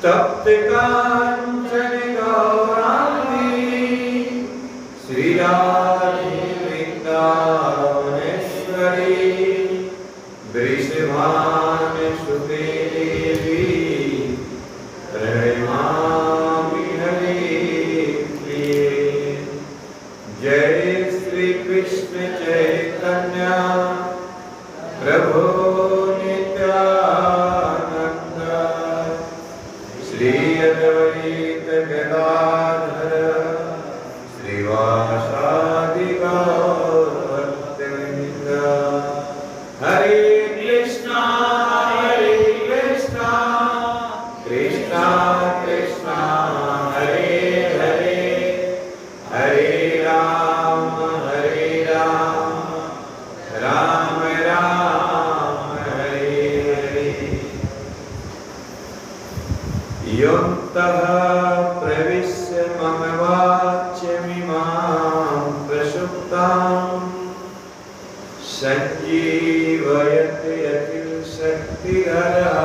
तप्त कांचन गौरांगी श्री राधे वृंदावनेश्वरी वृषभानुसुते देवी प्रणमामि हरिप्रिये। जय श्री कृष्ण चैतन्य प्रभु नित्यानंद श्री अद्वैत गदाधर श्रीवासादि गौरभक्तवृंद। हरे कृष्णा कृष्णा कृष्णा हरे हरे हरे राम राम राम हरे हरे। योऽन्तः प्रविश्य मम वाच्यमिमां प्रसुप्तां सञ्जीवयति अखिलशक्तिधरः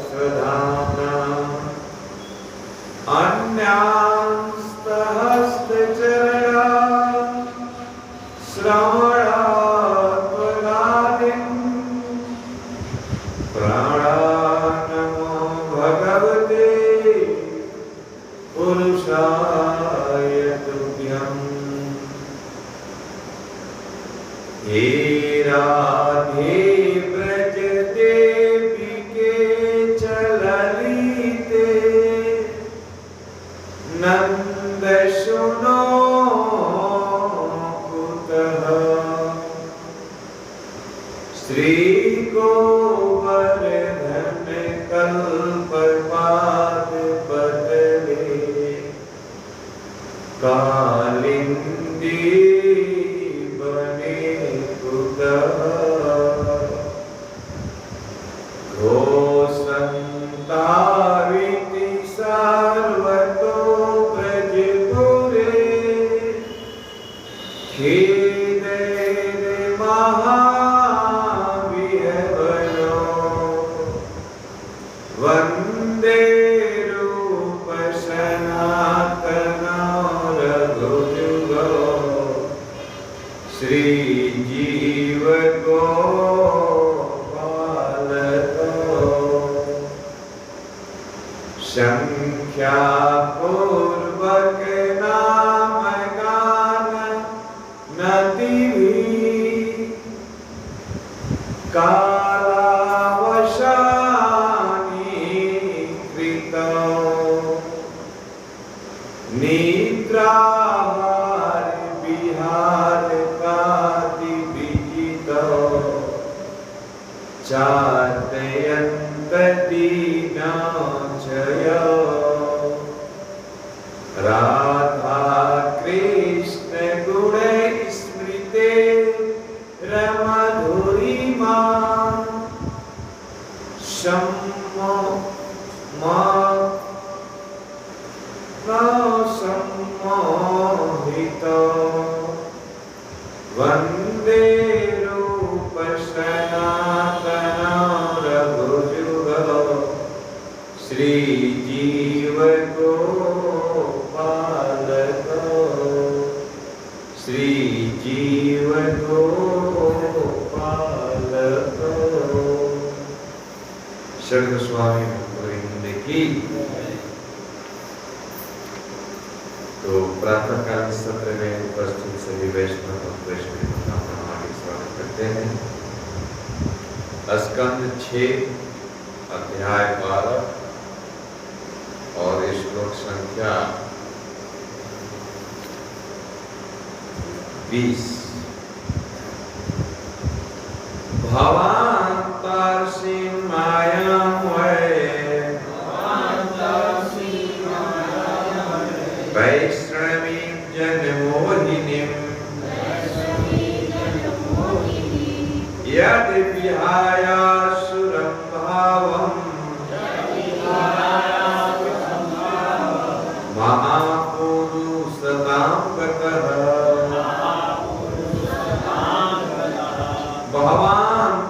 स्वधाम्ना। अन्यांस्तहस्तचरणा श्रवणात्मनादिम् प्राणान्नमो भगवते पुरुषाय तुभ्यम्। हे राधे व्रज देविके चललिते नंद सुनो कुतः। श्री गोवर्धन कल्पपाद पतले कालिंदी बने कुतः। घोषन्ताविति सर्वतो ब्रजपुरे खेदेन महाविहवनो। वन्दे रूप सनातनो रघुयुगो श्रीजीव गोपालको। संख्यापूर्वक नाम गान नतिभिः कालावशानी कृतो। निद्राहार विहार कादि विजितो चातयन्त दीनाचयो। राधा कृष्ण गुण स्मृते रमधुरिमा सम्मोहितो। वन्दे रूप सनातनो रघुयुगो श्रीजीव गोपालको श्रीजीव गोपालको। शरण स्वामी गोविंद की। तो प्रातःकालीन सत्र में उपस्थित सभी वैष्णव और वैष्णवी का हार्दिक स्वागत करते हैं। स्कंद 6 अध्याय 12 और श्लोक संख्या 20। भवान्तार्षि मायां वै वैष्णवीं जनमोहिनीं यद् विहायासुरं भावं महापुरुषतां गतः। भवान्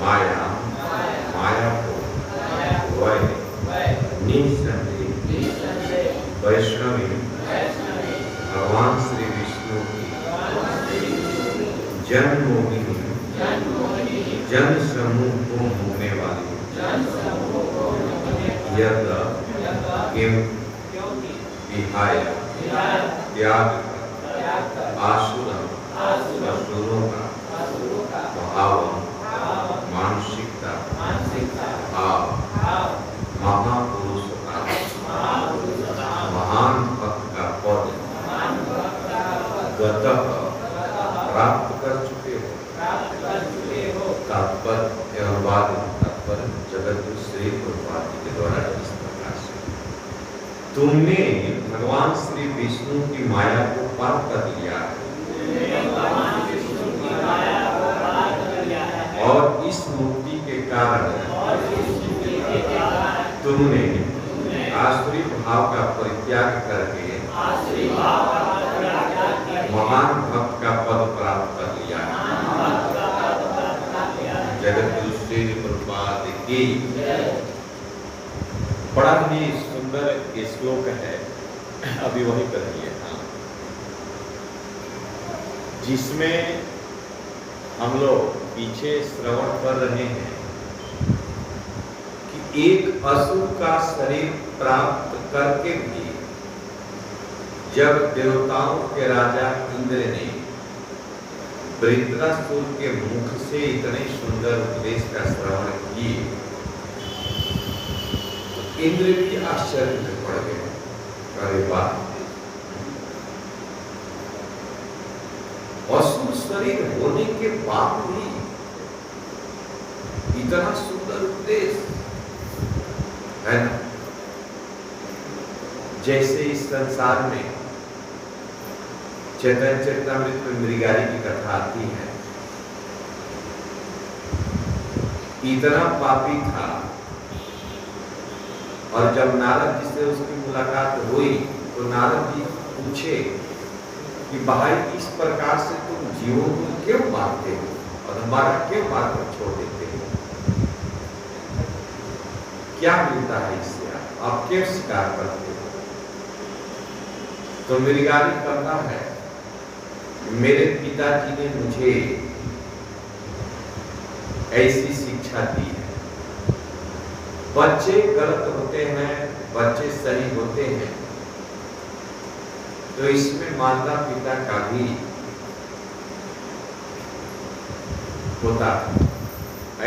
माया माया को वै निसंदेह वैष्णवी भगवान श्री विष्णु की जन्मोहिनी जन समूह को होने वाली यद किम विहाय त्याग आसुरम असुरों का भाव मानसिकता भाव महापुरुष का महान भक्त का पद गतः प्राप्त कर चुके हो। तात्पर्य अनुवाद तात्पर्य जगत श्री प्रभुपाद जी के द्वारा इस प्रकार से तुमने भगवान श्री विष्णु की माया को पार कर लिया और इस मुक्ति के कारण तुमने आसुरी भाव का परित्याग करके महान भक्त का पद प्राप्त कर लिया। जगत श्री प्रभुपाद की बड़ा ही सुंदर श्लोक है, अभी वही करिए जिसमें हम लोग पीछे श्रवण कर रहे हैं कि एक असुर का शरीर प्राप्त करके भी जब देवताओं के राजा इंद्र ने वृत्रासुर के मुख से इतने सुंदर उपदेश का श्रवण किए तो इंद्र भी आश्चर्य में पड़ गए। अरे वाह, असुर शरीर होने के बाद भी इतना सुंदर उपदेश है ना। जैसे इस संसार में चैतन्य चरितमृत में मृगारी की कथा आती है, इतना पापी था और जब नारद जी से उसकी मुलाकात हुई तो नारद जी पूछे कि भाई इस प्रकार से तुम जीवों को क्यों मारते हो और हमारा क्यों मारकर छोड़ देते हो, क्या मिलता है इससे, आप क्यों शिकार करते हो। तो मृगारी कहता है मेरे पिताजी ने मुझे ऐसी शिक्षा दी है, बच्चे गलत होते हैं, बच्चे सही होते हैं, तो इसमें माता पिता का भी होता है।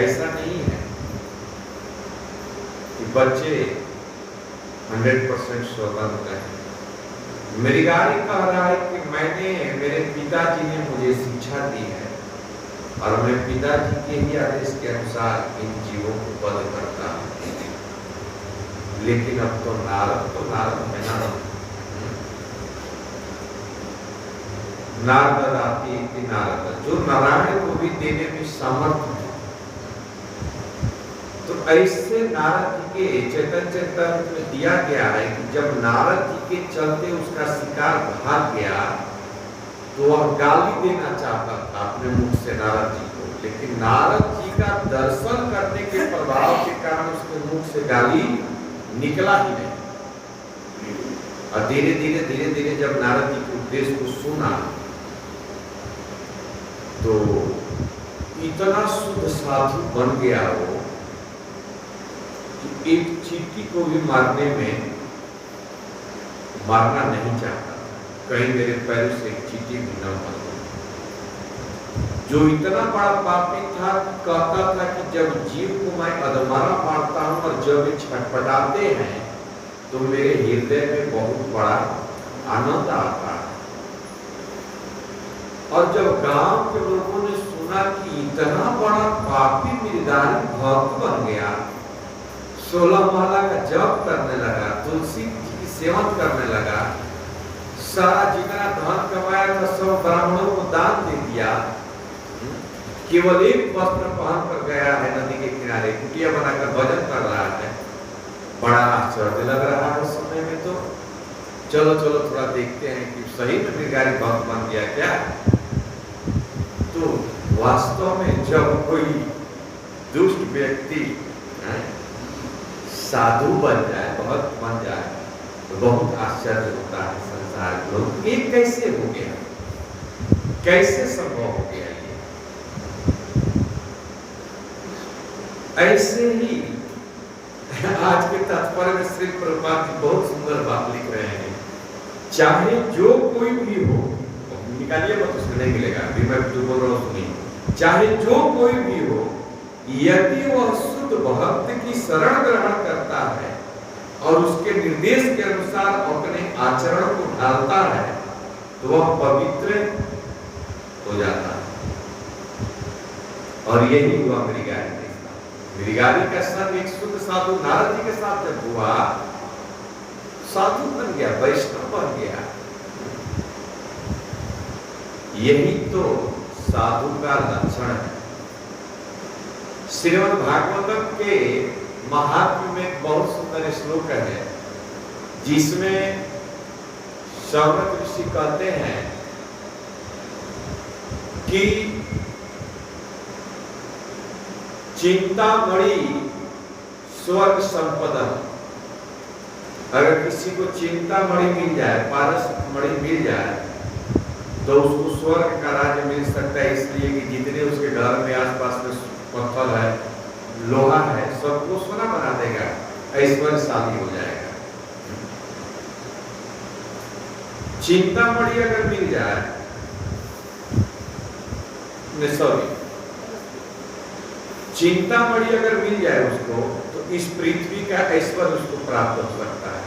ऐसा नहीं है कि बच्चे 100% स्वतंत्र हैं। मृगारी कह रहा है कि मेरे पिताजी ने मुझे शिक्षा दी है और मैं पिताजी के ही आदेश के अनुसार इन जीवों को वध करता हूं। लेकिन अब तो नारद है नारद आती थी, नारद जो नारायण को भी देने में समर्थ है। तो ऐसे नारद जी के चैतन्य चरितमृत में दिया गया है कि जब नारद जी के चलते उसका शिकार भाग गया तो वह गाली देना चाहता था अपने मुख से नारद जी को, लेकिन नारद जी का दर्शन करने के प्रभाव के कारण उसके मुख से गाली निकला ही नहीं। और धीरे धीरे जब नारद जी के उपदेश को सुना तो इतना शुद्ध साधु बन गया वो, एक चींटी को भी मारना नहीं चाहता, कहीं मेरे पैरों से एक चींटी भी न मर। जो इतना बड़ा पापी था, कहता था कि जब जीव को मैं अधमरा मारता हूं और जब ये छटपटाते हैं तो मेरे हृदय में बहुत बड़ा आनंद आता है। और जब गांव के लोगों ने सुना कि इतना बड़ा पापी मृगारी भक्त बन गया, 16 माला का जप करने लगा, तुलसी जी की सेवन करने लगा, सारा जितना धन कमाया था सब ब्राह्मणों को दान दे दिया, केवल एक वस्त्र पहन कर गया है नदी के किनारे, कुटिया बनाकर भजन कर रहा है। बड़ा आश्चर्य लग रहा है उस समय में। तो चलो थोड़ा देखते हैं कि सही में मृगारी भक्त बन गया क्या। तो वास्तव में जब कोई दुष्ट व्यक्ति साधु बन जाए, भक्त बन जाए, तो बहुत आश्चर्य होता है संसार के लोग, ये कैसे हो गया, कैसे संभव हो गया ये। ऐसे ही आज के तात्पर्य में श्री प्रभुपाद जी बहुत सुंदर बात लिख रहे हैं, चाहे जो कोई भी हो, निकालिए मत, उसमें नहीं मिलेगा, अभी मैं जो बोल रहा हूँ सुनिए, चाहे जो कोई भी हो, यदि वह शुद्ध भक्त की शरण ग्रहण करता है और उसके निर्देश के अनुसार अपने आचरण को ढालता है, तो वह पवित्र हो जाता है। और यही हुआ मृगारी के साथ। मृगारी का संग एक शुद्ध साधु नारद जी के साथ जब हुआ, साधु बन गया, वैष्णव बन गया। यही तो साधु का लक्षण है। श्रीमद् भागवतम के महात्म्य में बहुत सुंदर श्लोक है, जिसमें शौनक ऋषि कहते हैं कि चिंतामणि स्वर्ग संपदा, अगर किसी को चिंतामणि मिल जाए, पारस मणि मिल जाए, तो उसको स्वर्ग का राज्य मिल सकता है, इसलिए कि जितने उसके घर में आसपास में पत्थर है, लोहा है, सबको सोना बना देगा, ऐश्वर्यशाली हो जाएगा। चिंतामणि अगर मिल जाए, सॉरी, चिंतामणि अगर मिल जाए उसको, तो इस पृथ्वी का ऐश्वर्य उसको प्राप्त हो सकता है,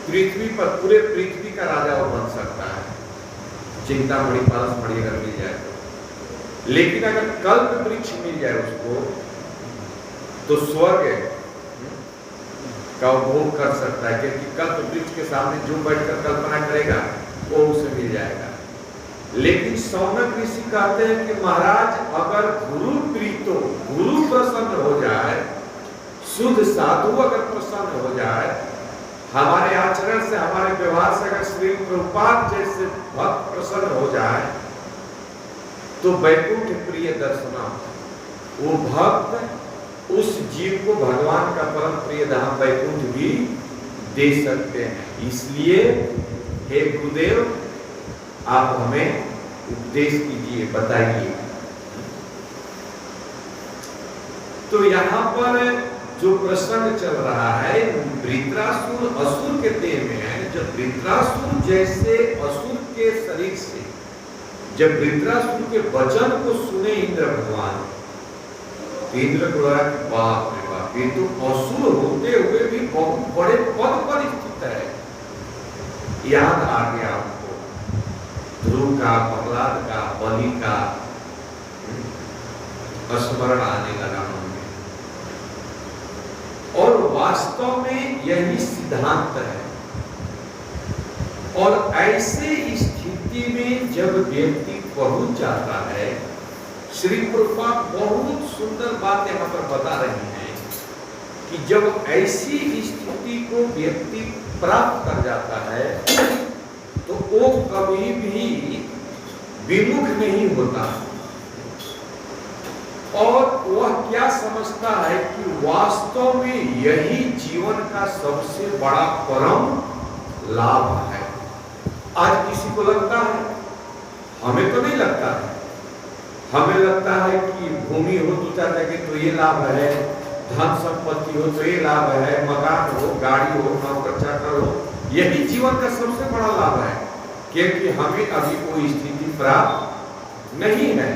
पृथ्वी पर पूरे पृथ्वी का राजा वो बन सकता है, चिंतामणि पारसमणि अगर मिल जाए तो। लेकिन अगर कल्प वृक्ष मिल जाए उसको, तो स्वर्ग का उपभोग कर सकता है, क्योंकि कल्प वृक्ष के सामने जो बैठकर कल्पना करेगा वो उसे मिल जाएगा। लेकिन शौनक ऋषि कहते हैं कि महाराज, अगर गुरु प्रीतो, गुरु प्रसन्न हो जाए, शुद्ध साधु अगर प्रसन्न हो जाए, हमारे आचरण से, हमारे व्यवहार से अगर श्री प्रभुपाद जैसे भक्त प्रसन्न हो जाए, तो वैकुंठ प्रिय दर्शना, वो भक्त उस जीव को भगवान का परम प्रिय धाम वैकुंठ भी दे सकते हैं। इसलिए हे गुरुदेव, आप हमें उपदेश कीजिए, बताइए। तो यहाँ पर जो प्रसंग चल रहा है, वृत्रासुर असुर के देह में है। जब वृत्रासुर जैसे असुर के शरीर से, जब वृत्रासुर के वचन को सुने इंद्र भगवान, इंद्र को लगा कि बाप रे बाप, ये तो असुर होते हुए भी बहुत बड़े पद पर स्थित है। याद आ गया आपको ध्रुव का, प्रहलाद का, बलि का स्मरण आने लगा मन में। और वास्तव में यही सिद्धांत है। और ऐसे स्थिति में जब व्यक्ति पहुंच जाता है, श्री प्रभुपाद बहुत सुंदर बात यहाँ पर बता रहे हैं कि जब ऐसी स्थिति को व्यक्ति प्राप्त कर जाता है, तो वो कभी भी विमुख नहीं होता, और वह क्या समझता है कि वास्तव में यही जीवन का सबसे बड़ा परम लाभ है। आज किसी को लगता है, हमें तो नहीं लगता है, हमें लगता है कि भूमि हो दो चार जगह तो ये लाभ है, धन संपत्ति हो तो ये लाभ है, मकान हो, गाड़ी हो, नौकर चाकर हो, यही जीवन का सबसे बड़ा लाभ है, क्योंकि हमें अभी कोई स्थिति प्राप्त नहीं है।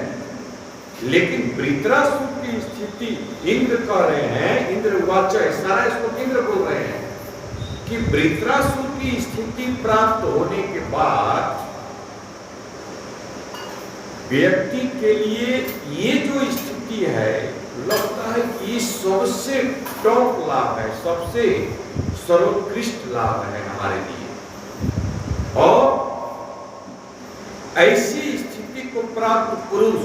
लेकिन वृत्रासुर की स्थिति इंद्र कह रहे हैं, इंद्र वाच, सारा इसको इंद्र बोल रहे हैं कि वृत्रासुर की स्थिति प्राप्त होने के बाद व्यक्ति के लिए ये जो स्थिति है, लगता है कि सबसे टॉप लाभ है, सबसे सर्वोत्कृष्ट लाभ है हमारे लिए। और ऐसी स्थिति को प्राप्त पुरुष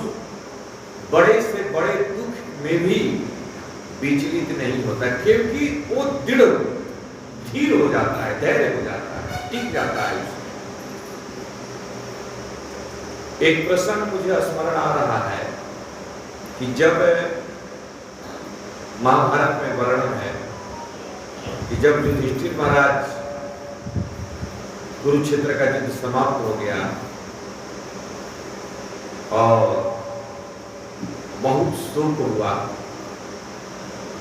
बड़े से बड़े दुख में भी विचलित नहीं होता, क्योंकि वो दृढ़ धीर हो जाता है, धैर्य हो जाता है, टिक जाता है। एक प्रसंग मुझे स्मरण आ रहा है कि जब महाभारत में वर्णन है कि जब युधिष्ठिर महाराज कुरुक्षेत्र का युद्ध समाप्त हो गया और बहुत शोक हुआ,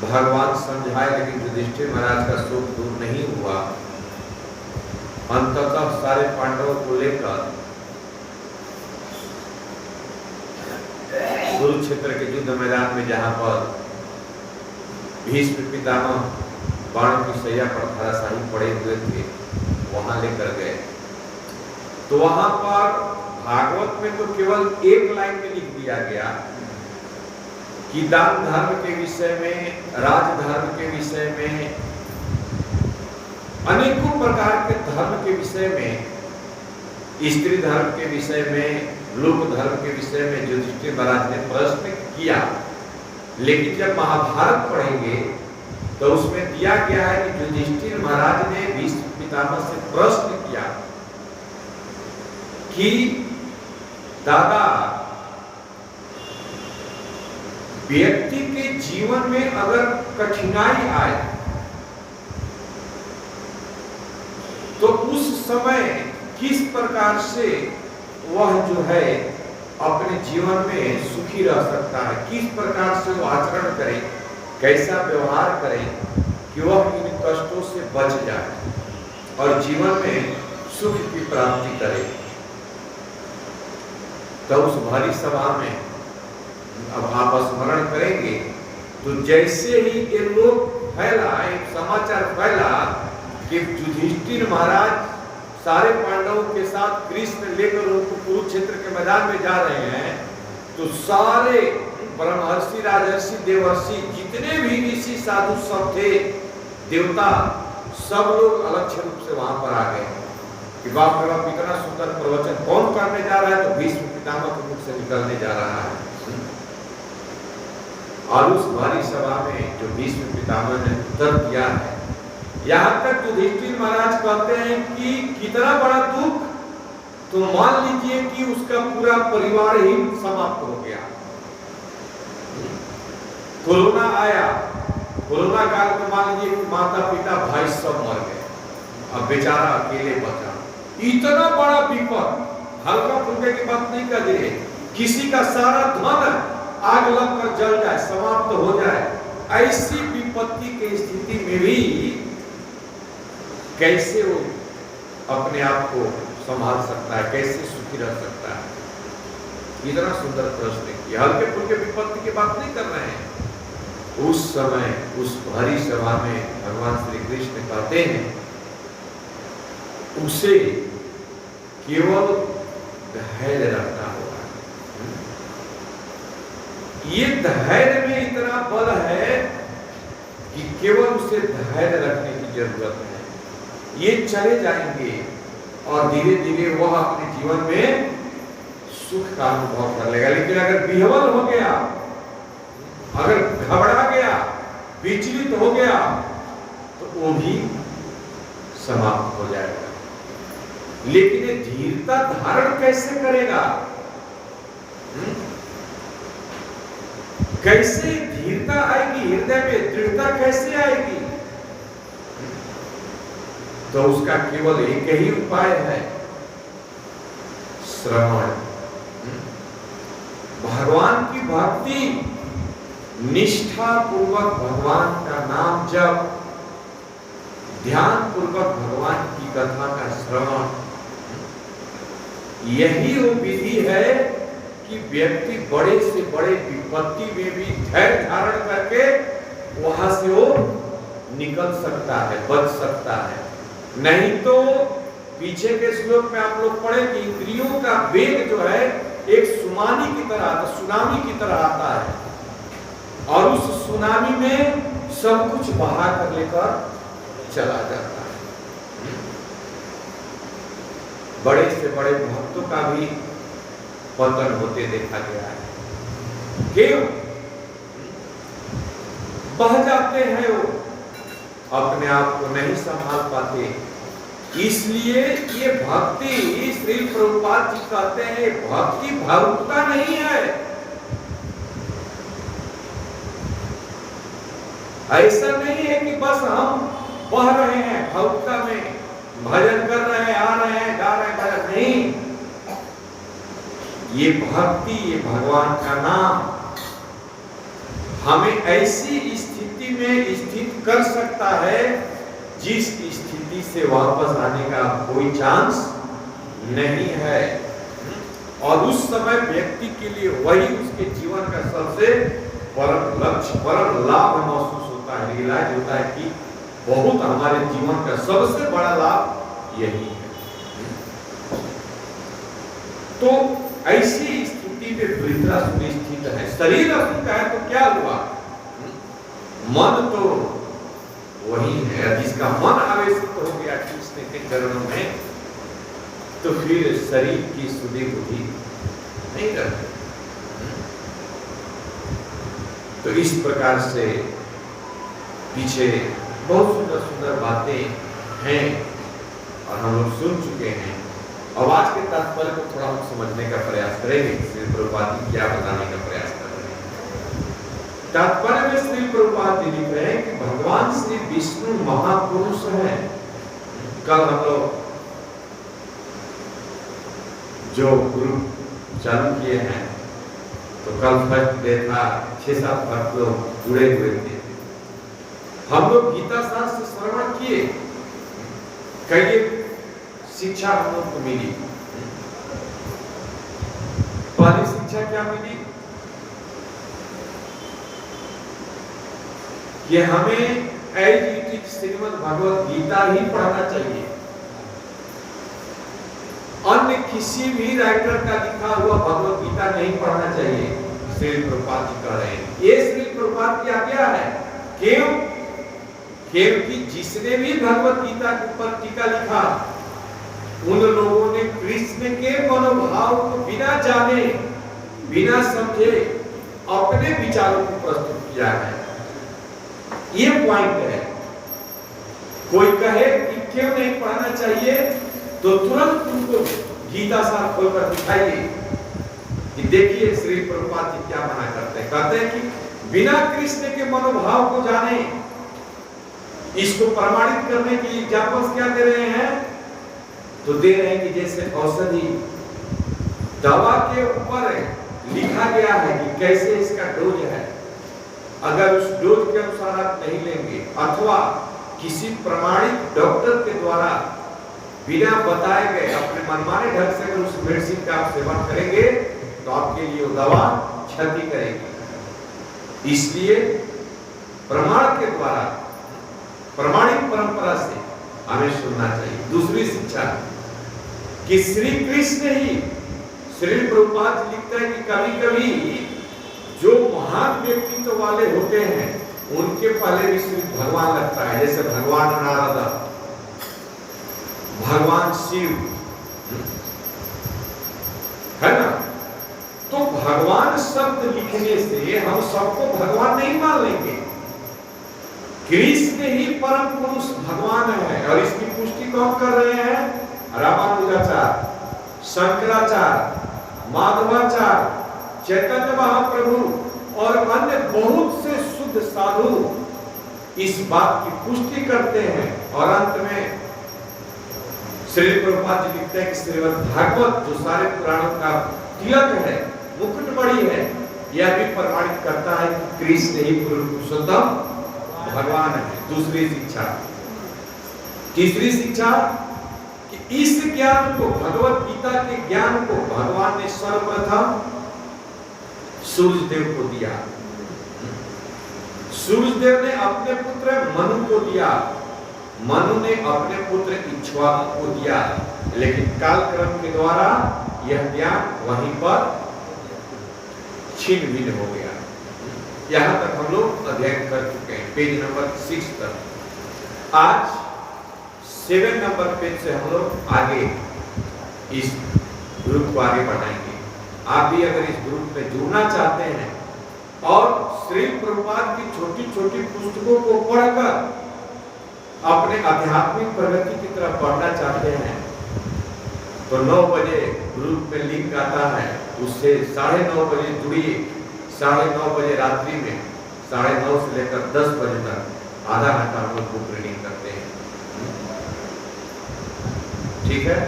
भगवान समझाए लेकिन युधिष्ठिर महाराज का शोक दूर नहीं हुआ। अंततः सारे पांडवों को लेकर कुरुक्षेत्र के युद्ध मैदान में जहां पर भीष्म पितामह बाणों की सैया पर धराशायी पड़े हुए थे वहां लेकर गए। तो वहां पर भागवत में तो केवल एक लाइन में लिख दिया गया कि दान धर्म के विषय में, राजधर्म के विषय में, अनेकों प्रकार के धर्म के विषय में, स्त्री धर्म के विषय में, लोक धर्म के विषय में युधिष्ठिर महाराज ने प्रश्न किया। लेकिन जब महाभारत पढ़ेंगे तो उसमें दिया गया है कि युधिष्ठिर महाराज ने भीष्म पितामह से प्रश्न किया कि दादा, व्यक्ति के जीवन में अगर कठिनाई आए तो उस समय किस प्रकार से वह जो है अपने जीवन में सुखी रह सकता है, किस प्रकार से वो आचरण करे, कैसा व्यवहार करे कि वह इन कष्टों से बच जाए और जीवन में सुख की प्राप्ति करे। तो उस भारी सभा में अब आप स्मरण करेंगे तो जैसे ही ये लोग फैला, एक समाचार फैला कि युधिष्ठिर महाराज सारे पांडवों के साथ कृष्ण लेकर उनको कुरुक्षेत्र के मैदान में जा रहे हैं, तो सारे ब्रह्मर्षि, राजर्षि, देवर्षि, जितने भी ऋषि साधु सब थे, देवता, सब लोग अलग रूप से वहां पर आ गए कि बाप रे बाप, इतना सुंदर प्रवचन कौन करने जा रहा है? तो भीष्म पितामह के मुख से निकलने जा रहा है। और उस भारी सभा में जो भीष्म पितामह ने उत्तर दिया है, यहाँ तक युधिष्ठिर महाराज कहते हैं कि कितना बड़ा दुख, तो मान लीजिए कि उसका पूरा परिवार ही समाप्त हो गया। कोरोना आया, कोरोना काल में मान लीजिए कि माता पिता भाई सब मर गए, अब बेचारा अकेले बचा। इतना बड़ा विपद, हल्का फुल्के की बात नहीं कर रहे, किसी का सारा धन आग लग कर जल जाए, समाप्त हो जाए, ऐसी विपत्ति की स्थिति में भी कैसे वो अपने आप को संभाल सकता है, कैसे सुखी रह सकता है? इतना सुंदर प्रश्न किया। हल्के फुल्के विपत्ति की बात नहीं कर रहे हैं। उस समय उस भारी सभा में भगवान श्री कृष्ण कहते हैं उसे केवल धैर्य रखना होगा। ये धैर्य में इतना बल है कि केवल उसे धैर्य रखने की जरूरत है। ये चले जाएंगे और धीरे धीरे वह अपने जीवन में सुख का अनुभव कर लेगा। लेकिन अगर विह्वल हो गया, अगर घबरा गया, विचलित हो गया, तो वो भी समाप्त हो जाएगा। लेकिन ये धीरता धारण कैसे करेगा? कैसे धीरता आएगी हृदय में, दृढ़ता कैसे आएगी? तो उसका केवल एक ही उपाय है, श्रवण। भगवान की भक्ति, निष्ठा पूर्वक भगवान का नाम जप, ध्यान पूर्वक भगवान की कथा का श्रवण, यही वो विधि है कि व्यक्ति बड़े से बड़े विपत्ति में भी धैर्य धारण करके वहां से वो निकल सकता है, बच सकता है। नहीं तो पीछे के श्लोक में आप लोग पढ़े कि इंद्रियों का वेग जो है एक सुनामी की तरह, सुनामी की तरह आता है और उस सुनामी में सब कुछ बहा कर लेकर चला जाता है। बड़े से बड़े भक्तों का भी पतन होते देखा गया है। क्यों? बह जाते हैं वो, अपने आप को नहीं संभाल पाते। इसलिए ये भक्ति, श्री प्रभुपाद जी कहते हैं, भक्ति भावुकता नहीं है। ऐसा नहीं है कि बस हम बह रहे हैं भौतिकता में, भजन कर रहे हैं, आ रहे हैं, गा रहे हैं, भजन नहीं। ये भक्ति, ये भगवान का नाम हमें ऐसी स्थिति में स्थित कर सकता है जिस स्थिति से वापस आने का कोई चांस नहीं है। और उस समय व्यक्ति के लिए वही उसके जीवन का सबसे परम लक्ष्य, परम लाभ महसूस होता है, रियलाइज होता है कि बहुत हमारे जीवन का सबसे बड़ा लाभ यही है। तो ऐसी स्थिति में वृद्धाश्रम स्थित है। शरीर असुख है तो क्या हुआ? मन तो वही है। जिसका मन आवेशित हो गया कृष्ण के चरणों में, तो फिर शरीर की सुधि बुद्धि नहीं रहती। तो इस प्रकार से पीछे बहुत सुंदर सुंदर बातें हैं और हम लोग सुन चुके हैं। अब आज के तात्पर्य को थोड़ा हम समझने का प्रयास करेंगे। श्री प्रभुपाद जी क्या बताने का प्रयास कर रहे हैं। तात्पर्य में श्री प्रभुपाद जी लिख रहे हैं कि भगवान श्री विष्णु महापुरुष हैं। कल हम लोग जो गुरु चालू किए हैं, तो कल फर्स्ट डे था, 6-7 भक्त लोग जुड़े हुए थे। हम लोग गीता शास्त्र श्रवण किए, कई शिक्षा हम लोग को मिली। पहली शिक्षा क्या मिली कि हमें as it is Shrimad Bhagavad Gita ही पढ़ना चाहिए। अन्य किसी भी राइटर का लिखा हुआ भगवत गीता नहीं पढ़ना चाहिए। श्री प्रभुपाद जी कह रहे हैं, ये श्री प्रभुपाद की आज्ञा है। क्यों? क्योंकि जिसने भी भगवत गीता के ऊपर टीका लिखा, उन लोगों ने कृष्ण के मनोभाव को बिना जाने, बिना समझे अपने विचारों को प्रस्तुत किया है। ये पॉइंट है। कोई कहे कि क्यों नहीं पढ़ना चाहिए, तो तुरंत उनको गीता सार खोलकर दिखाइए कि देखिए श्री प्रभुपाद जी क्या मना करते हैं। कहते हैं कि बिना कृष्ण के मनोभाव को जाने, इसको प्रमाणित करने की एग्जाम्पल्स क्या दे रहे हैं? तो दे रहे हैं कि जैसे औषधि दवा के ऊपर लिखा गया है कि कैसे इसका डोज है, अगर उस डोज के अनुसार आप नहीं लेंगे अथवा किसी प्रमाणित डॉक्टर के द्वारा बिना बताए गए अपने मनमाने ढंग से अगर उस मेडिसिन का आप सेवन करेंगे तो आपके लिए वो दवा क्षति करेगी। इसलिए प्रमाण के द्वारा, प्रमाणिक परंपरा से हमें सुनना चाहिए। दूसरी शिक्षा कि श्री कृष्ण ही, श्री प्रभुपाद लिखते हैं कि कभी कभी जो महान व्यक्तित्व वाले होते हैं उनके पहले भी श्री भगवान लगता है। जैसे भगवान नारद, भगवान शिव, है ना। तो भगवान शब्द लिखने से हम सबको भगवान नहीं मान लेंगे। कृष्ण ही परम पुरुष भगवान है। और इसकी पुष्टि कौन कर रहे हैं? रामानुजाचार्य, शंकराचार्य, माधवाचार्य, चैतन्य महाप्रभु और अन्य बहुत से शुद्ध साधु इस बात की पुष्टि करते हैं। और अंत में श्री प्रभुपाद जी लिखते हैं कि श्रीमद् भागवत जो सारे पुराणों का तिलक है, मुकुटमणि है, यह भी प्रमाणित करता है कि कृष्ण ही पुरुषोत्तम भगवान है। दूसरी शिक्षा। तीसरी शिक्षा कि इस ज्ञान को, भगवत गीता के ज्ञान को भगवान ने सर्वप्रथम सूर्यदेव को दिया। सूर्यदेव ने अपने पुत्र मनु को दिया, मनु ने अपने पुत्र इक्ष्वाकु को दिया। लेकिन कालक्रम के द्वारा यह ज्ञान वहीं पर छिन्न भिन्न हो गया। यहां तक हम लोग अध्ययन कर चुके हैं, पेज नंबर 6 तक। आज 7 नंबर पेज से हम लोग आगे इस ग्रुप को आगे बढ़ाएंगे। आप भी अगर इस ग्रुप में जुड़ना चाहते हैं और श्री प्रभुपाद की छोटी छोटी पुस्तकों को पढ़कर अपने आध्यात्मिक प्रगति की तरफ बढ़ना चाहते हैं, तो 9 बजे ग्रुप में लिंक आता है, उससे 9:30 बजे जुड़िए। 9:30 बजे रात्रि में 9:30 से लेकर 10 बजे तक आधा घंटा हम लोग बुक रीडिंग करते हैं। ठीक है,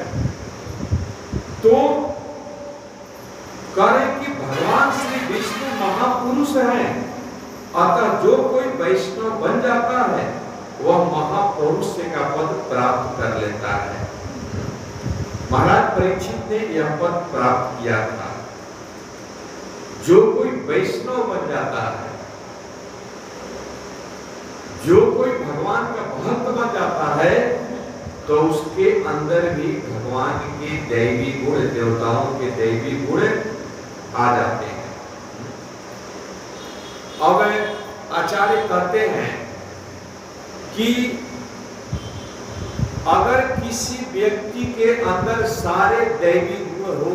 तो करें कि भगवान श्री विष्णु महापुरुष हैं, अतः जो कोई वैष्णव बन जाता है वह महापुरुष का पद प्राप्त कर लेता है। महाराज परीक्षित ने यह पद प्राप्त किया था। जो कोई वैष्णव बन जाता है, जो कोई भगवान का भक्त बन जाता है, तो उसके अंदर भी भगवान के दैवी गुण, देवताओं के दैवी गुण आ जाते हैं। अब आचार्य कहते हैं कि अगर किसी व्यक्ति के अंदर सारे दैवी गुण हो,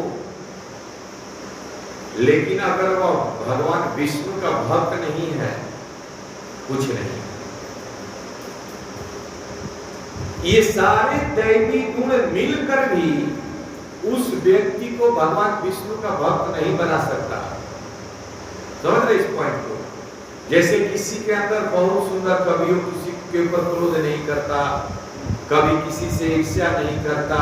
लेकिन अगर वह भगवान विष्णु का भक्त नहीं है, कुछ नहीं। ये सारे दैवी गुण मिलकर भी उस व्यक्ति को भगवान विष्णु का भक्त नहीं बना सकता। समझ रहे इस पॉइंट को? जैसे किसी के अंदर बहुत सुंदर, कभी वो किसी के ऊपर क्रोध नहीं करता, कभी किसी से ईर्ष्या नहीं करता,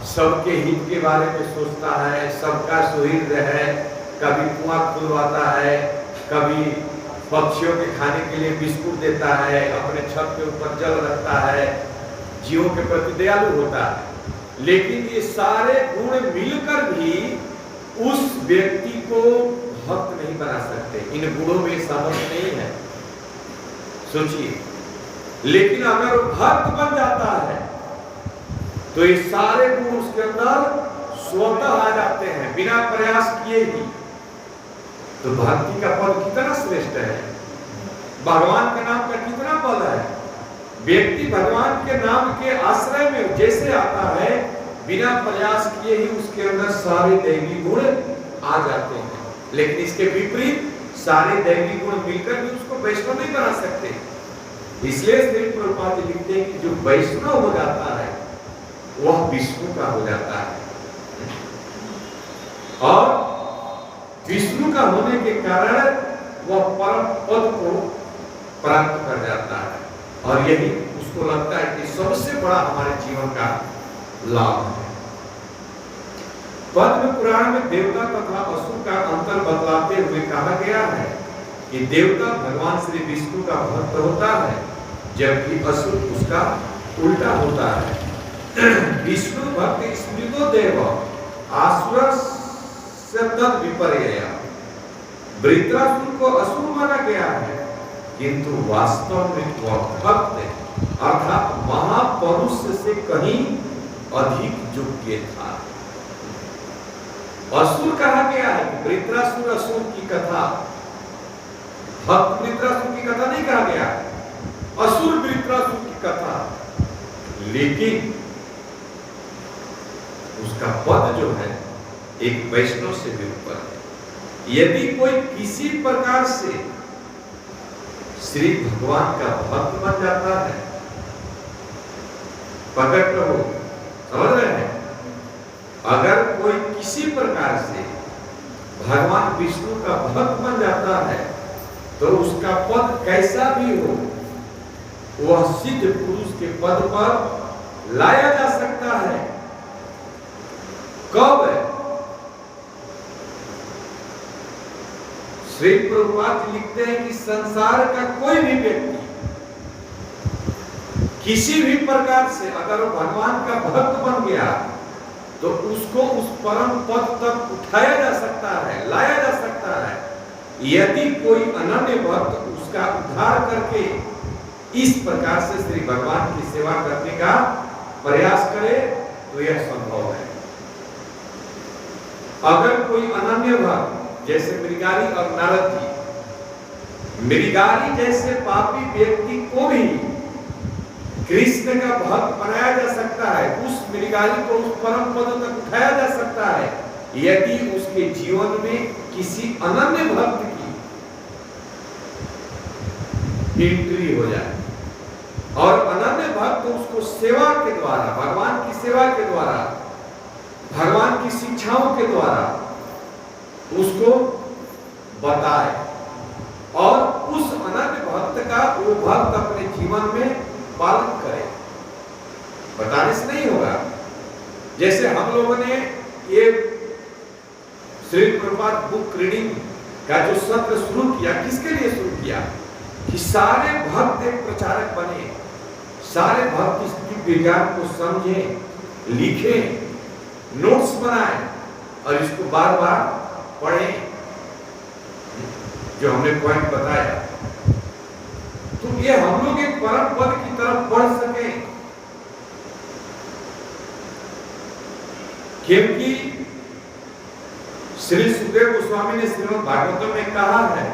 सबके हित के बारे में सोचता है, सबका सुहृद है, कभी कुआं खुलवाता है, कभी पक्षियों के खाने के लिए बिस्कुट देता है, अपने छत के ऊपर जल रखता है, जीवों के प्रति दयालु होता है, लेकिन ये सारे गुण मिलकर भी उस व्यक्ति को भक्त नहीं बना सकते। इन गुणों में सामर्थ्य नहीं है। सोचिए, लेकिन अगर वो भक्त बन जाता है तो ये सारे गुण उसके अंदर स्वतः आ जाते हैं, बिना प्रयास किए ही। तो भक्ति का पद कितना श्रेष्ठ है, भगवान के नाम का कितना बल है। व्यक्ति भगवान के नाम के आश्रय में जैसे आता है, बिना प्रयास किए ही उसके अंदर सारे दैवी गुण आ जाते हैं। लेकिन इसके विपरीत सारे दैवी गुण मिलकर भी उसको वैष्णव नहीं बना सकते। इसलिए श्री प्रभुपाद जी लिखते हैं कि जो वैष्णव हो जाता है वह विष्णु का हो जाता है, और विष्णु का होने के कारण वह परम पद को प्राप्त कर जाता है। और यही उसको लगता है कि सबसे बड़ा हमारे जीवन का लाभ है। पद्म पुराण में देवता तथा असुर का अंतर बतलाते हुए कहा गया है कि देवता भगवान श्री विष्णु का भक्त होता है, जबकि असुर उसका उल्टा होता है। विष्णु भक्त स्मृतो देव आसुर से तद विपर्यय। वृत्रासुर को असुर माना गया है, किंतु वास्तव में वह भक्त अर्थात महापुरुष से कहीं अधिक योग्य था। असुर कहा गया है, वृत्रासुर असुर की कथा, भक्त वृत्रासुर की कथा नहीं कहा गया, असुर वृत्रासुर की कथा। लेकिन उसका पद जो है एक वैष्णव से भी ऊपर है। यदि कोई किसी प्रकार से श्री भगवान का भक्त बन जाता है, प्रकट हो, समझ रहे हैं? अगर कोई किसी प्रकार से भगवान विष्णु का भक्त बन जाता है, तो उसका पद कैसा भी हो, वह सिद्ध पुरुष के पद पर लाया जा सकता है। कब? श्री प्रभुपाद लिखते हैं कि संसार का कोई भी व्यक्ति किसी भी प्रकार से अगर वो भगवान का भक्त बन गया, तो उसको उस परम पद तक उठाया जा सकता है, लाया जा सकता है। यदि कोई अनन्य भक्त उसका उद्धार करके इस प्रकार से श्री भगवान की सेवा करने का प्रयास करे, तो यह संभव है। अगर कोई अनन्य भक्त जैसे मृगारी और नारद जी, मृगारी जैसे पापी व्यक्ति को भी कृष्ण का भक्त बनाया जा सकता है, उस मृगारी को उस परम पद तक उठाया जा सकता है, यदि उसके जीवन में किसी अनन्य भक्त की एंट्री हो जाए। और अनन्य भक्त उसको सेवा के द्वारा, भगवान की सेवा के द्वारा, भगवान की शिक्षाओं के द्वारा उसको बताए, और उस का वो भक्त अपने जीवन में पालन करे। बताने से नहीं होगा। जैसे हम लोगों ने ये श्री प्रभुपाद बुक रीडिंग का जो सत्र शुरू किया, किसके लिए शुरू किया? कि सारे भक्त एक प्रचारक बने, सारे भक्त इस विज्ञान को समझें, लिखें, नोट्स बनाएं और इसको बार बार पढ़ें। जो हमने पॉइंट बताया, तो ये हम लोग एक परम पद की तरफ बढ़ सके, क्योंकि श्री सुखदेव गोस्वामी ने श्रीमद् भागवतम में कहा है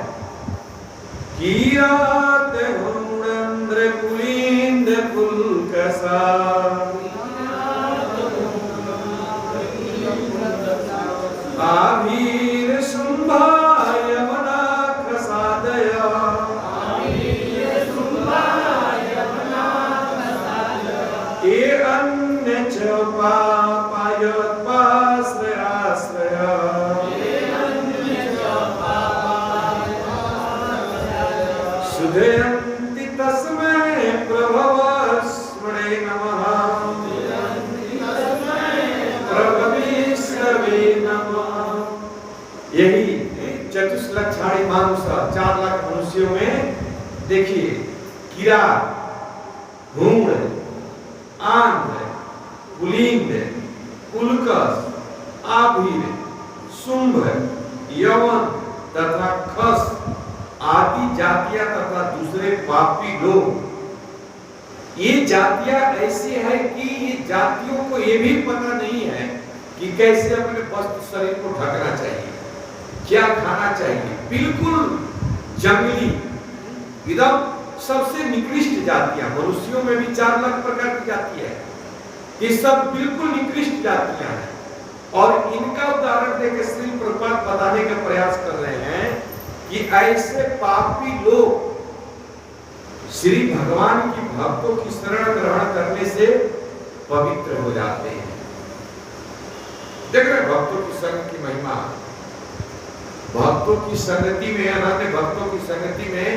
किरात हुणन्द्र कुलीन्द्र पुलकसा आभीर शुंभाय मनाखसादय ए अन्य च सुधयन्ति तस्मै प्रभवस्मणे नमः प्रभविष्णवे नमः। यही चतुष्लक्षाणी मानुष, 4 लाख मनुष्यों में देखिए, किरात, हूण, आंध्र, कुलीन, पुलकस, आभीर, शुंभ, यवन तथा खस आदि जातियां तथा दूसरे पापी लोग। ये जातियां ऐसी है कि ये जातियों को ये भी पता नहीं है कि कैसे अपने वस्त्र शरीर को ढकना चाहिए, क्या खाना चाहिए। बिल्कुल जंगली, एकदम सबसे निकृष्ट जातियां। मनुष्यों में भी 4 लाख प्रकार की जाति है, ये सब बिल्कुल निकृष्ट जातियां हैं। और इनका उदाहरण देकर श्री प्रभुपाद बताने का प्रयास कर रहे हैं कि ऐसे पापी लोग श्री भगवान की भक्तों की शरण ग्रहण करने से पवित्र हो जाते हैं। देख रहे भक्तों की संग की महिमा, भक्तों की संगति में, अनन्य भक्तों की संगति में,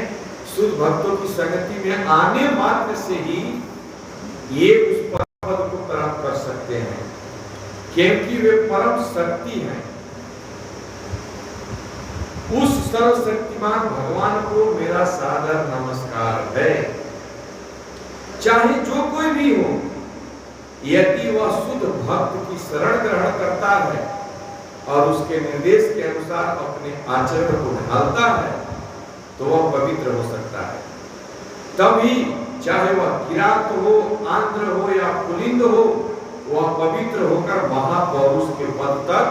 शुद्ध भक्तों की संगति में आने मात्र से ही ये उस परम पद को प्राप्त कर सकते हैं, क्योंकि वे परम शक्ति हैं। उस सर्वशक्तिमान भगवान को मेरा सादर नमस्कार है। चाहे जो कोई भी हो, यदि वह शुद्ध भक्त की शरण ग्रहण करता है और उसके निर्देश के अनुसार अपने आचरण को ढालता है, तो वह पवित्र हो सकता है। तभी चाहे वह किरात हो, आंध्र हो या कुलिंद हो, वह पवित्र होकर महापौरुष के पद तक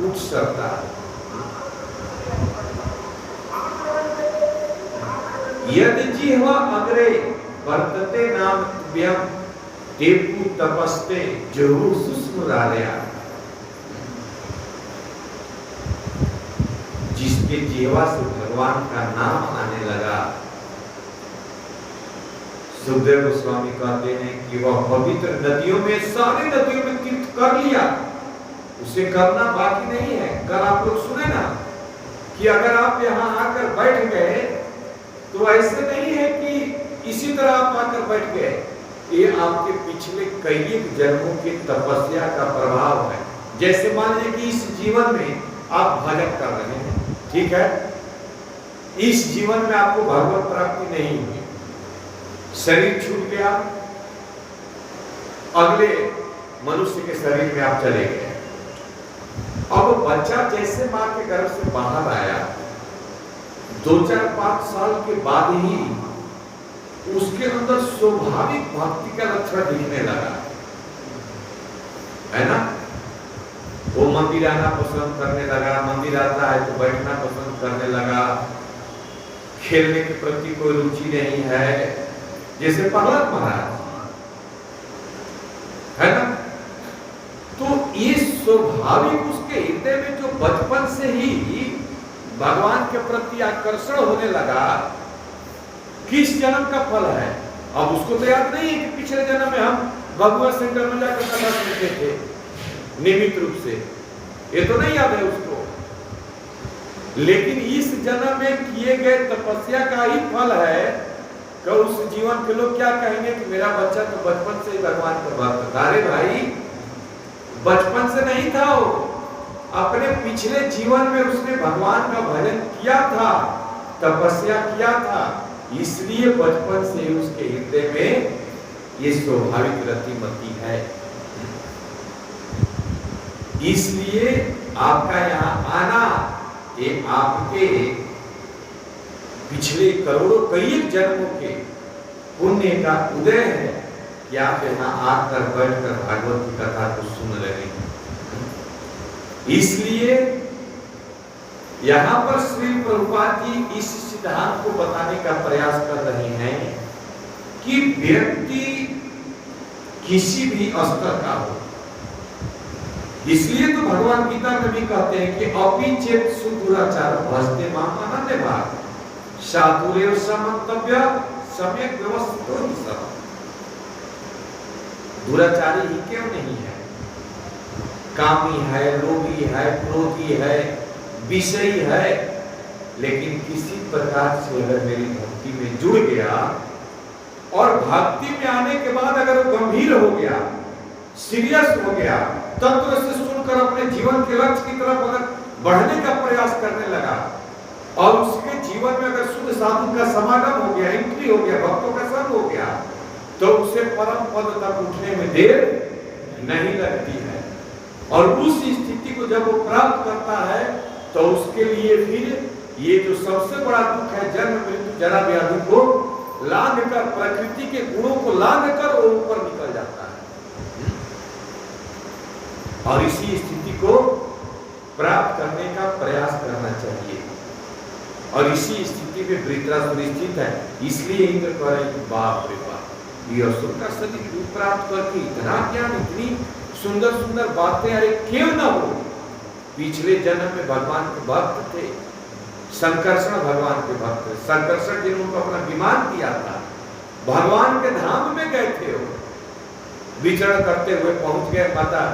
उठ सकता है। यदि जिह्वा अग्रे वर्तते नाम तुभ्यं देवु तपस्ते जहु सुस्मरालया। जिसके जिह्वा से भगवान का नाम आने लगा, सुखदेव गोस्वामी कहते हैं कि वह पवित्र नदियों में, सारी नदियों में तीर्थ कर लिया, उसे करना बाकी नहीं है। कल आप लोग सुने ना कि अगर आप यहाँ आकर बैठ गए तो ऐसे नहीं है कि इसी तरह आप आकर बैठ गए, ये आपके पिछले कई जन्मों की तपस्या का प्रभाव है। जैसे मान लीजिए कि इस जीवन में आप भजन कर रहे हैं, ठीक है, इस जीवन में आपको भगवत प्राप्ति नहीं हुई, शरीर छूट गया, अगले मनुष्य के शरीर में आप चले गए। अब बच्चा जैसे मां के गर्भ से बाहर आया, 2-4-5 साल के बाद ही उसके अंदर स्वाभाविक भक्ति का लक्षण दिखने लगा, है ना। वो मंदिर आना पसंद करने लगा, मंदिर आता है तो बैठना पसंद करने लगा, खेलने के प्रति कोई रुचि नहीं है, जैसे प्रहलाद महाराज, है ना। तो ये स्वाभाविक उसके हृदय में जो बचपन से ही भगवान के प्रति आकर्षण होने लगा, किस जन्म का फल है। अब उसको तो याद नहीं है कि पिछले जन्म में हम भगवत सेंटर में जाकर कथा सुनते थे नियमित रूप से, ये तो नहीं याद है उसको। लेकिन इस जन्म में किए गए तपस्या का ही फल है कि उस जीवन के लोग क्या कहेंगे कि मेरा बच्चा तो बचपन से ही भगवान का भक्त था। अरे भाई, बचपन से नहीं था, वो अपने पिछले जीवन में उसने भगवान का भजन किया था, तपस्या किया था, इसलिए बचपन से उसके हृदय में ये स्वाभाविक रतिमती है। इसलिए आपका यहाँ आना ये आपके पिछले करोड़ों कई जन्मों के पुण्य का उदय है कि आप यहाँ आकर बैठकर भागवत की कथा को सुन रहे हैं। इसलिए यहाँ पर श्री प्रभुपाद जी इस सिद्धांत को बताने का प्रयास कर रहे हैं कि व्यक्ति किसी भी स्तर का हो, इसलिए तो भगवान गीता में भी कहते हैं कि अपि चेत सुदुराचार भजते माम अनन्य भाग साधुरेव समन्तव्य सम्यक व्यवस्थितो ही सब। दुराचारी ही क्यों नहीं है, कामी है, लोभी है, क्रोधी है, विषयी है, लेकिन किसी प्रकार से अगर मेरी भक्ति में जुड़ गया और भक्ति में आने के बाद अगर वो गंभीर हो गया, सीरियस हो गया, तत्व से सुनकर अपने जीवन के लक्ष्य की तरफ अगर बढ़ने का प्रयास करने लगा और उसके जीवन में अगर शुद्ध साधु का समागम हो गया, एंट्री हो गया, भक्तों का संग हो गया, तो उसे परम पद तक उठने में देर नहीं लगती है। और उस स्थिति को जब वो प्राप्त करता है तो उसके लिए फिर ये जो सबसे बड़ा दुख है, जन्म मृत्यु जरा व्याधि को लांघ कर, प्रकृति के गुणों को लांघ कर वो ऊपर निकल जाता है। और इसी स्थिति को प्राप्त करने का प्रयास करना चाहिए। और इसी स्थिति में वृत्रासुर स्थित है। इसलिए इंद्र कह रहे हैं बाप रे बाप, ये असुर का शरीर प्राप्त करके इतना ज्ञान, इतनी सुंदर सुंदर बातें, अरे क्यों ना हो। पिछले जन्म में भगवान के भक्त थे, संकर्षण भगवान के भक्त थे। संकर्षण जिन्होंने अपना विमान दिया था, भगवान के धाम में गए थे, वो विचरण करते हुए पहुंच गए, माता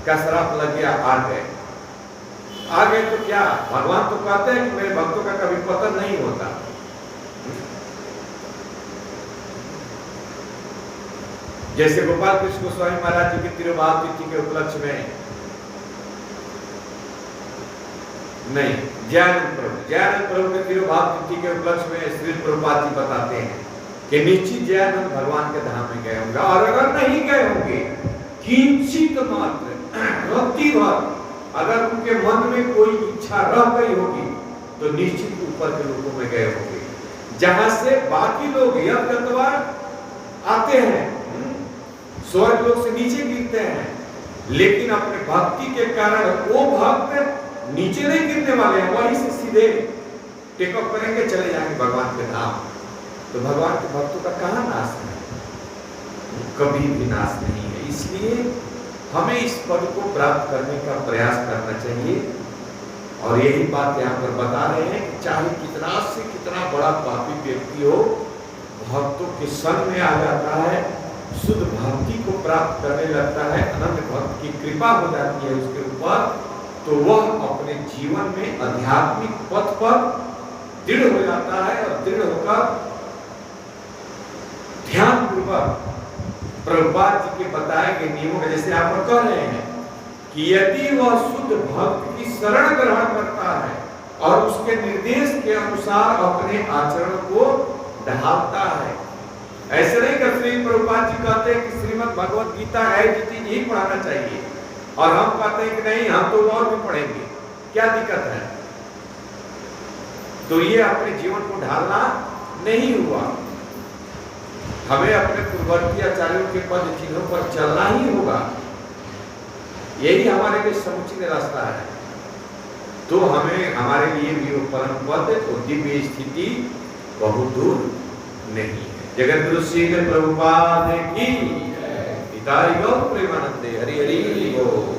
का श्राप लग गया, आ गए तो क्या, भगवान तो कहते हैं कि मेरे भक्तों का कभी पतन नहीं होता। जैसे गोपाल कृष्ण गोस्वामी महाराज जी की तिरुभाव तिथि के उपलक्ष्य में, नहीं, जयानंद प्रभु के तिरुभाव तिथि के उपलक्ष्य में श्री प्रभुपाद जी बताते हैं कि निश्चित जयानंद भगवान के धाम में गए होंगे, और अगर नहीं गए होंगे, किंचित मात्र रत्ती भर अगर उनके मन में कोई इच्छा रह गई होगी, तो निश्चित ऊपर के लोगों में गए होंगे, जहां से बाकी लोग यज्ञ आते हैं, स्वर्ग लोग से नीचे गिरते हैं, लेकिन अपने भक्ति के कारण वो भक्त नीचे नहीं गिरने वाले हैं, वहीं से सीधे टेकअप करेंगे, चले जाएंगे भगवान के धाम। तो भगवान के भक्तों का कहां नाश है, कभी भी नाश नहीं है। इसलिए हमें इस पद को प्राप्त करने का प्रयास करना चाहिए। और यही बात यहाँ पर बता रहे हैं कि चाहे कितना से कितना बड़ा पापी व्यक्ति हो, भक्तों के संग में आ जाता है, शुद्ध भक्ति को प्राप्त करने लगता है, अनंत भक्त की कृपा हो जाती है उसके ऊपर, तो वह अपने जीवन में आध्यात्मिक पथ पर दृढ़ हो जाता है। और दृढ़ होकर ध्यान पूर्वक प्रभुपाद जी के बताए गए नियमों का, जैसे आप कह रहे हैं कि यदि वह शुद्ध भक्त की शरण ग्रहण करता है और उसके निर्देश के अनुसार अपने आचरण को ढालता है, ऐसे नहीं कि श्री प्रभुपाद जी कहते हैं कि श्रीमद् भगवत गीता चीज ही पढ़ाना चाहिए, और हम कहते हैं कि नहीं, हम तो और भी पढ़ेंगे, क्या दिक्कत है। तो ये अपने जीवन को ढालना नहीं हुआ। हमें अपने पूर्ववर्ती आचार्यों के पद चिन्हों पर चलना ही होगा, यही हमारे लिए समुचित रास्ता है। तो हमें हमारे लिए भी वो परम पद और दिव्य स्थिति बहुत दूर नहीं है। जगत गुरु श्री प्रभुपाद की पिताई गौ प्रेमानंदे हरि हरि बोल।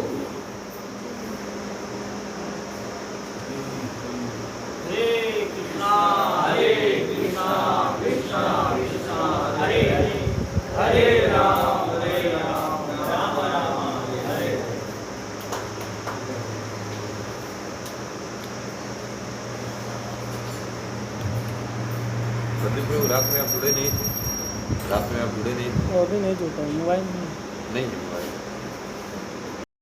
हरे कृष्णा कृष्णा कृष्णा हरे हरे, हरे राम राम राम हरे हरे। प्रदीप प्रभु रात में आप जुड़े नहीं थे, रात में आप जुड़े नहीं थे, वो अभी नहीं जुड़ता, मोबाइल में नहीं है मोबाइल